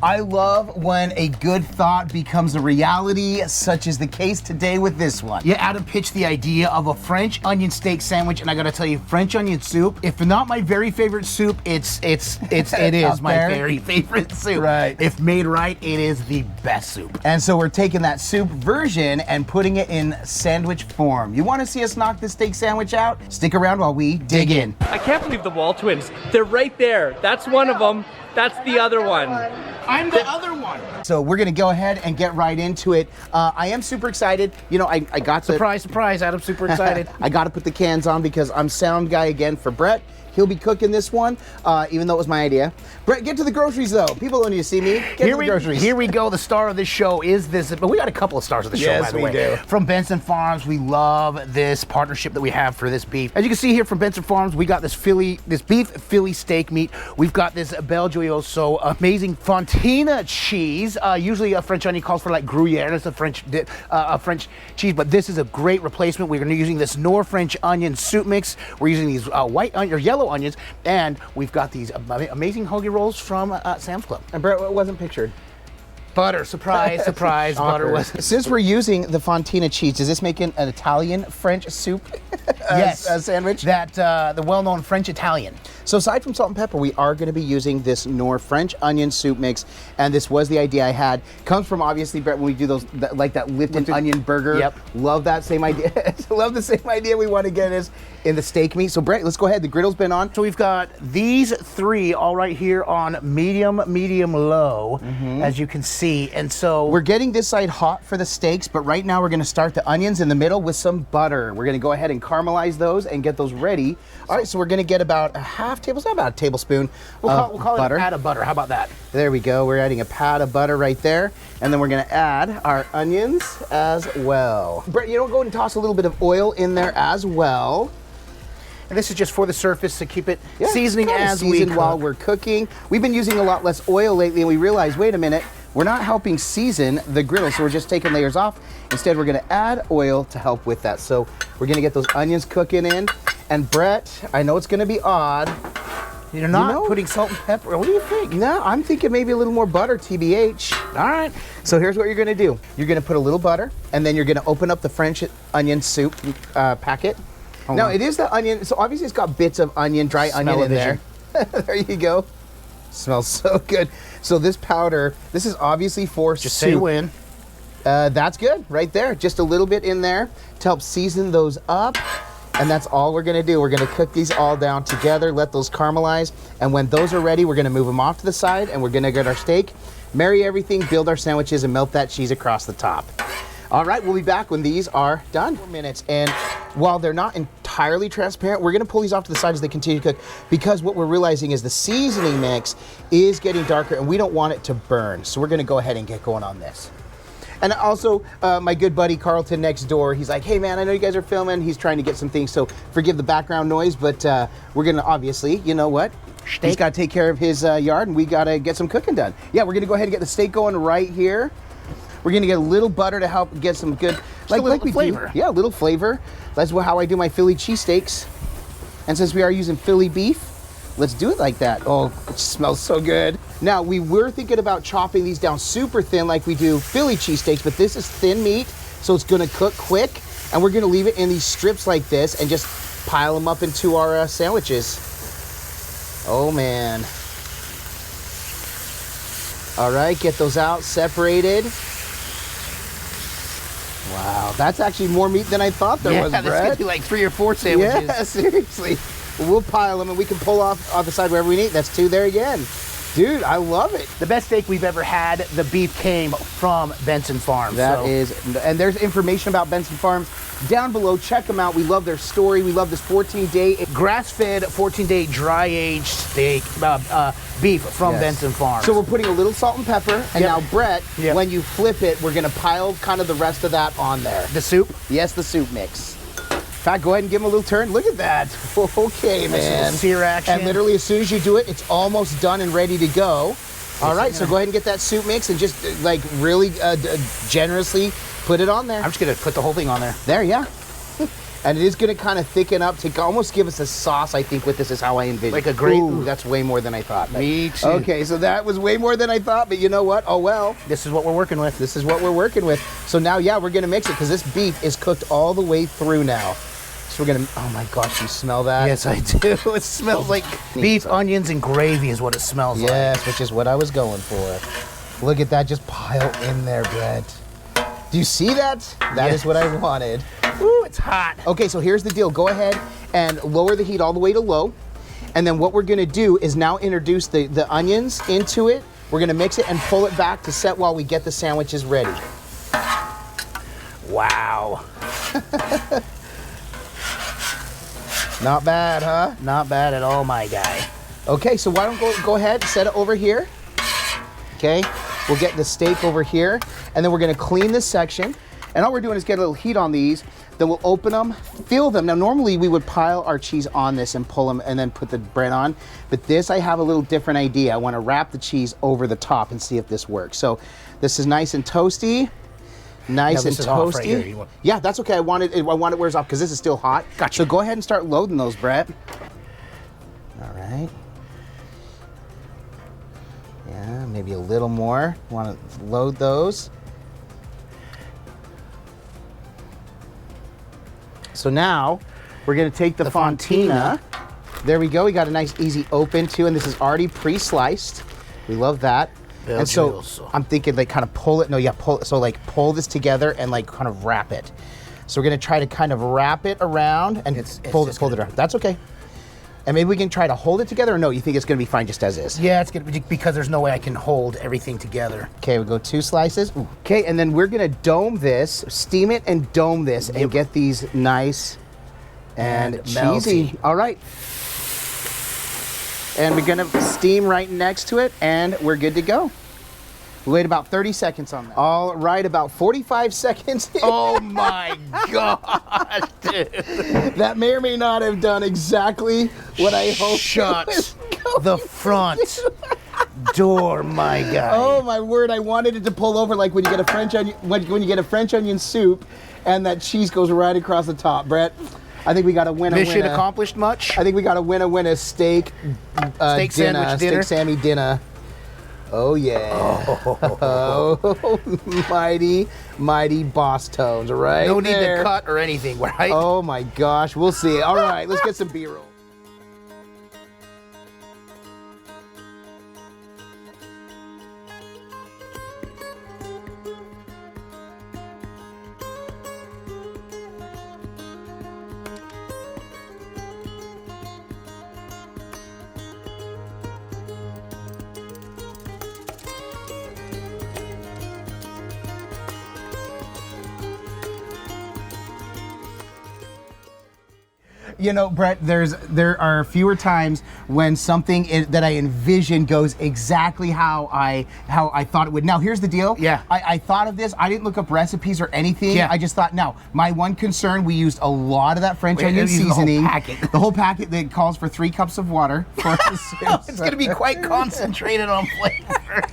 I love when a good thought becomes a reality, such as the case today with this one. Yeah, Adam pitched the idea of a French onion steak sandwich, and I gotta tell you, French onion soup, if not my very favorite soup, it is my very favorite soup. Right. If made right, it is the best soup. And so we're taking that soup version and putting it in sandwich form. You wanna see us knock this steak sandwich out? Stick around while we dig in. I can't believe the WALTWINS. They're right there. That's one of them. That's the other one. I'm the other one. So we're gonna go ahead and get right into it. I am super excited. You know, I got to— Surprise, Adam's super excited. I gotta put the cans on because I'm sound guy again for Brett. He'll be cooking this one, even though it was my idea. Brett, get to the groceries though. People don't need to see me. Get to the groceries. Here we go. The star of this show is this, but we got a couple of stars of the show, by the way. Yes, we do. From Benson Farms, we love this partnership that we have for this beef. As you can see here from Benson Farms, we got this beef Philly steak meat. We've got this Belgioioso amazing fontina cheese. Usually a French onion calls for like Gruyere. It's a French cheese, but this is a great replacement. We're going to be using this Nor French onion soup mix. We're using these white onion or yellow onions, and we've got these amazing hoagie rolls from Sam's Club. And Brett, what wasn't pictured? Butter, surprise, butter was. Since we're using the fontina cheese, does this make an Italian French soup? Yes, sandwich. That the well-known French Italian. So aside from salt and pepper, we are going to be using this Nor French onion soup mix, and this was the idea I had. Comes from obviously, Brett, when we do those like that lifted onion burger. Yep. Love that same idea. Love the same idea. We want to get is in the steak meat. So Brett, let's go ahead. The griddle's been on. So we've got these three all right here on medium, low, as you can see. And so we're getting this side hot for the steaks, but right now we're going to start the onions in the middle with some butter. We're going to go ahead and caramelize those and get those ready. All right, so we're going to get about a half tablespoon, about a tablespoon we'll call butter. it a pat of butter. How about that? There we go. We're adding a pat of butter right there, and then we're going to add our onions as well. Brett, you don't go and toss a little bit of oil in there as well. And this is just for the surface to keep it seasoning as we cook. While we're cooking. We've been using a lot less oil lately, and we realized, wait a minute, we're not helping season the griddle, so we're just taking layers off. Instead, we're gonna add oil to help with that. So we're gonna get those onions cooking in. And Brett, I know it's gonna be odd. You're not putting salt and pepper. What do you think? No, I'm thinking maybe a little more butter, TBH. All right. So here's what you're gonna do. You're gonna put a little butter, and then you're gonna open up the French onion soup packet. Now, it is the onion, so obviously it's got bits of onion, dry onion in there. There you go. Smells so good. So this powder, this is obviously for just soup. say when. That's good, right there. Just a little bit in there to help season those up. And that's all we're gonna do. We're gonna cook these all down together, let those caramelize. And when those are ready, we're gonna move them off to the side, and we're gonna get our steak, marry everything, build our sandwiches, and melt that cheese across the top. All right, we'll be back when these are done. 4 minutes, and while they're not entirely transparent, we're gonna pull these off to the side as they continue to cook, because what we're realizing is the seasoning mix is getting darker, and we don't want it to burn. So we're gonna go ahead and get going on this. And also, my good buddy Carlton next door, he's like, hey man, I know you guys are filming. He's trying to get some things, so forgive the background noise, but we're gonna obviously, you know what? He's gotta take care of his yard, and we gotta get some cooking done. Yeah, we're gonna go ahead and get the steak going right here. We're gonna get a little butter to help get some good, like we flavor. Yeah, a little flavor. That's how I do my Philly cheesesteaks. And since we are using Philly beef, let's do it like that. Oh, it smells so good. Now, we were thinking about chopping these down super thin like we do Philly cheesesteaks, but this is thin meat, so it's gonna cook quick. And we're gonna leave it in these strips like this and just pile them up into our sandwiches. Oh man. All right, get those out, separated. Wow, that's actually more meat than I thought there was, Brett. Yeah, that's gonna be like 3 or 4 sandwiches. Yeah, seriously. We'll pile them, and we can pull off the side wherever we need. That's 2 there again. Dude, I love it. The best steak we've ever had, the beef came from Benson Farms. And there's information about Benson Farms down below. Check them out. We love their story. We love this 14-day grass-fed, 14-day dry-aged steak beef from Benson Farms. So we're putting a little salt and pepper, and now Brett, when you flip it, we're gonna pile kind of the rest of that on there. The soup? Yes, the soup mix. In fact, go ahead and give them a little turn. Look at that. Okay, man. Sear action. And literally, as soon as you do it, it's almost done and ready to go. All right, so go ahead and get that soup mix and just like really generously put it on there. I'm just gonna put the whole thing on there. There, yeah. And it is going to kind of thicken up to almost give us a sauce, I think, with this is how I envision. Like a gravy. Ooh, that's way more than I thought. Me too. Okay, so that was way more than I thought, but you know what? Oh, well. This is what we're working with. This is what we're working with. So now, yeah, we're going to mix it because this beef is cooked all the way through now. So we're going to, oh my gosh, you smell that? Yes, I do. It smells like beef, onions, and gravy is what it smells like. Yes, which is what I was going for. Look at that, just pile in there, Brett. Do you see that? That is what I wanted. Ooh, it's hot. Okay, so here's the deal. Go ahead and lower the heat all the way to low. And then what we're gonna do is now introduce the onions into it. We're gonna mix it and pull it back to set while we get the sandwiches ready. Wow. Not bad, huh? Not bad at all, my guy. Okay, so why don't go ahead, set it over here. Okay, we'll get the steak over here, and then we're gonna clean this section. And all we're doing is get a little heat on these, then we'll open them, fill them. Now normally we would pile our cheese on this and pull them and then put the bread on, but this I have a little different idea. I wanna wrap the cheese over the top and see if this works. So this is nice and toasty. Nice and toasty. Right here. Yeah, that's okay. I want it where it's off because this is still hot. Gotcha. So go ahead and start loading those, Brett. All right. Yeah, maybe a little more. Want to load those. So now we're going to take the fontina. There we go. We got a nice easy open too, and this is already pre-sliced. We love that. And so I'm thinking like kind of pull it. No, yeah, pull it. So like pull this together and like kind of wrap it. So we're going to try to kind of wrap it around and pull it around. That's okay. And maybe we can try to hold it together, or no, you think it's going to be fine just as is? Yeah, it's going to be, because there's no way I can hold everything together. Okay, we go 2 slices. Ooh. Okay, and then we're going to dome this, steam it and dome this and get these nice and cheesy. All right. And we're going to steam right next to it, and we're good to go. We wait about 30 seconds on that. All right, about 45 seconds. Oh my God, dude. That may or may not have done exactly what I hoped. Shut the front door, my guy. Oh my word, I wanted it to pull over like when you get a French onion, when you get a French onion soup and that cheese goes right across the top. Brett, I think we got to win a Mission accomplished much? I think we got to win a steak steak sandwich dinner. Steak Sammy dinner. Oh yeah. Oh, mighty boss tones, right? No need to cut or anything, right? Oh my gosh, we'll see. All right, let's get some B-roll. You know, Brett, there are fewer times when something that I envision goes exactly how I thought it would. Now, here's the deal. Yeah. I thought of this. I didn't look up recipes or anything. Yeah. I just thought, now, my one concern, we used a lot of that French onion seasoning. The whole packet. The whole packet that calls for 3 cups of water. For it's going to be quite concentrated on flavor.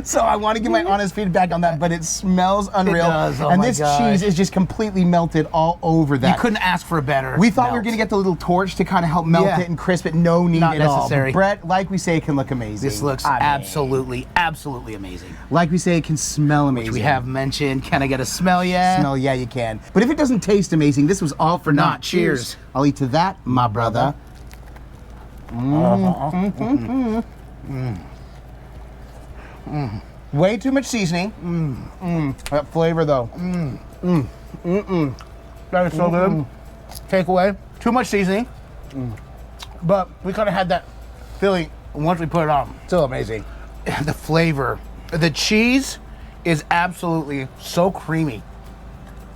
So I want to give my honest feedback on that, but it smells unreal. It does. Oh and my this gosh. cheese is just completely melted all over that. You couldn't ask for a better. We thought we were going to get the little torch to kind of help melt it and crisp it. No need Not at all. necessary. But Brett, like we say, it can look amazing. This looks absolutely amazing. Like we say, it can smell amazing. Which we have mentioned. Can I get a smell yet? Smell, yeah, you can. But if it doesn't taste amazing, this was all for naught. Cheers. I'll eat to that, my brother. Way too much seasoning. That flavor, though. That is so good. Takeaway. Too much seasoning. But we kind of had that feeling once we put it on. So amazing. The flavor. The cheese is absolutely so creamy.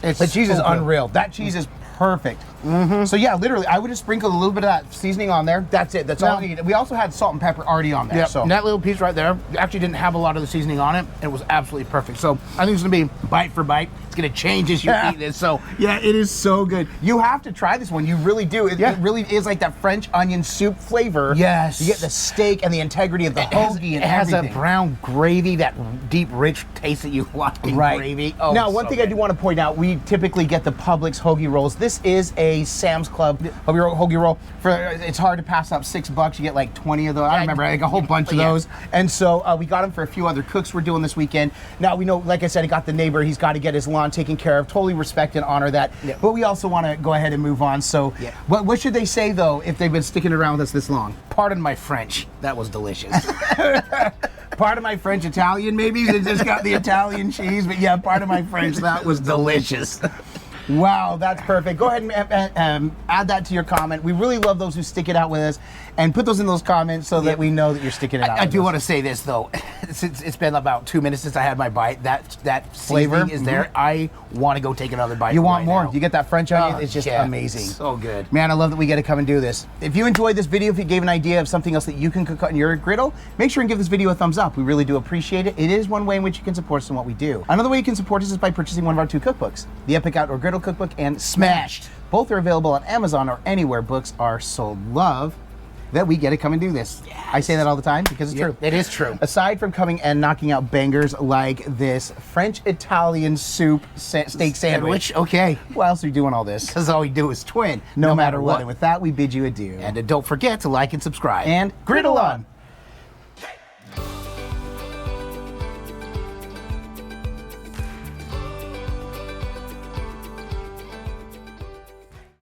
The cheese is unreal. That cheese is perfect. So yeah, literally, I would just sprinkle a little bit of that seasoning on there. That's it. That's all we need. We also had salt and pepper already on there. Yeah, so. and that little piece right there actually didn't have a lot of the seasoning on it. It was absolutely perfect. So I think it's gonna be bite for bite. It's gonna change as you eat this. So yeah, it is so good. You have to try this one. You really do. It really is like that French onion soup flavor. Yes. You get the steak and the integrity of the hoagie and it has everything. a brown gravy, that deep, rich taste that you like in gravy. Oh, now, one thing I do want to point out, we typically get the Publix hoagie rolls. This is a Sam's Club hoagie roll. It's hard to pass up $6. You get like 20 of those. I remember like a whole bunch of those. And so we got them for a few other cooks we're doing this weekend. Now we know, like I said, I got the neighbor. He's got to get his lawn taken care of. Totally respect and honor that. Yeah. But we also want to go ahead and move on. So what should they say though if they've been sticking around with us this long? Pardon my French. That was delicious. Pardon my French, Italian maybe? They just got the Italian cheese, but yeah, pardon my French, that was delicious. Wow, that's perfect. Go ahead and add that to your comment. We really love those who stick it out with us, and put those in those comments so that we know that you're sticking it out. I do want to say this though, since it's been about 2 minutes since I had my bite. That flavor is there. I want to go take another bite. You want more? Now. You get that French onion. It's just amazing. So good, man. I love that we get to come and do this. If you enjoyed this video, if you gave an idea of something else that you can cook on your griddle, make sure and give this video a thumbs up. We really do appreciate it. It is one way in which you can support us in what we do. Another way you can support us is by purchasing one of our 2 cookbooks, the Epic Outdoor Griddle Cookbook and Smashed. Both are available on Amazon or anywhere books are sold. Love that we get to come and do this. Yes. I say that all the time because it's true. It is true. Aside from coming and knocking out bangers like this French-Italian soup steak sandwich. Okay. Why else are we doing all this? Because all we do is twin. No matter what. And with that, we bid you adieu. And don't forget to like and subscribe. And griddle on.